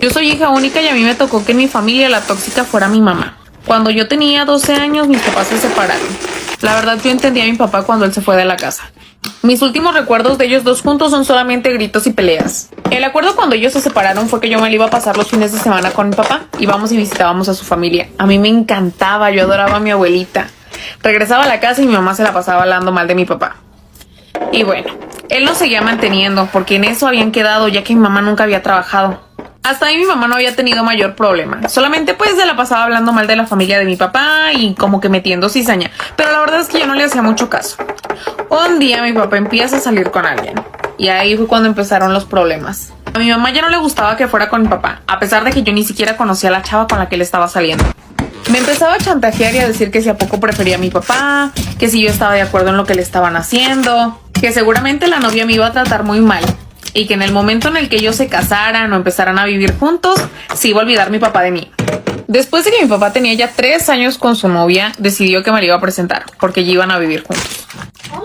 Yo soy hija única y a mí me tocó que en mi familia la tóxica fuera mi mamá. Cuando yo tenía 12 años, mis papás se separaron. La verdad, yo entendí a mi papá cuando él se fue de la casa. Mis últimos recuerdos de ellos dos juntos son solamente gritos y peleas. El acuerdo cuando ellos se separaron fue que yo me la iba a pasar los fines de semana con mi papá. Íbamos y visitábamos a su familia. A mí me encantaba, yo adoraba a mi abuelita. Regresaba a la casa y mi mamá se la pasaba hablando mal de mi papá. Y bueno, él nos seguía manteniendo porque en eso habían quedado ya que mi mamá nunca había trabajado. Hasta ahí mi mamá no había tenido mayor problema. Solamente pues se la pasaba hablando mal de la familia de mi papá y como que metiendo cizaña. Pero la verdad es que yo no le hacía mucho caso. Un día mi papá empieza a salir con alguien. Y ahí fue cuando empezaron los problemas. A mi mamá ya no le gustaba que fuera con mi papá, a pesar de que yo ni siquiera conocía a la chava con la que él estaba saliendo. Me empezaba a chantajear y a decir que si a poco prefería a mi papá, que si yo estaba de acuerdo en lo que le estaban haciendo, que seguramente la novia me iba a tratar muy mal. Y que en el momento en el que ellos se casaran o empezaran a vivir juntos, se iba a olvidar mi papá de mí. Después de que mi papá tenía ya 3 años con su novia, decidió que me la iba a presentar, porque ya iban a vivir juntos.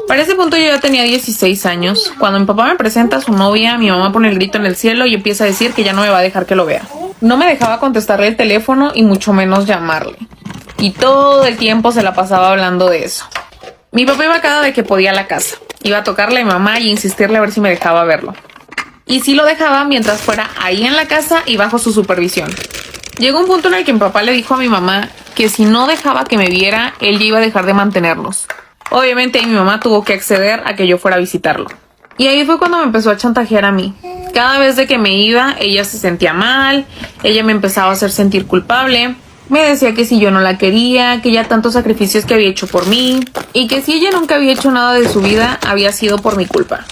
Para ese punto yo ya tenía 16 años. Cuando mi papá me presenta a su novia, mi mamá pone el grito en el cielo y empieza a decir que ya no me va a dejar que lo vea. No me dejaba contestarle el teléfono y mucho menos llamarle. Y todo el tiempo se la pasaba hablando de eso. Mi papá iba cada vez que podía a la casa. Iba a tocarle a mi mamá y insistirle a ver si me dejaba verlo. Y sí lo dejaba mientras fuera ahí en la casa y bajo su supervisión. Llegó un punto en el que mi papá le dijo a mi mamá que si no dejaba que me viera, él ya iba a dejar de mantenernos. Obviamente mi mamá tuvo que acceder a que yo fuera a visitarlo. Y ahí fue cuando me empezó a chantajear a mí. Cada vez de que me iba, ella se sentía mal, ella me empezaba a hacer sentir culpable. Me decía que si yo no la quería, que ya tantos sacrificios que había hecho por mí, y que si ella nunca había hecho nada de su vida, había sido por mi culpa.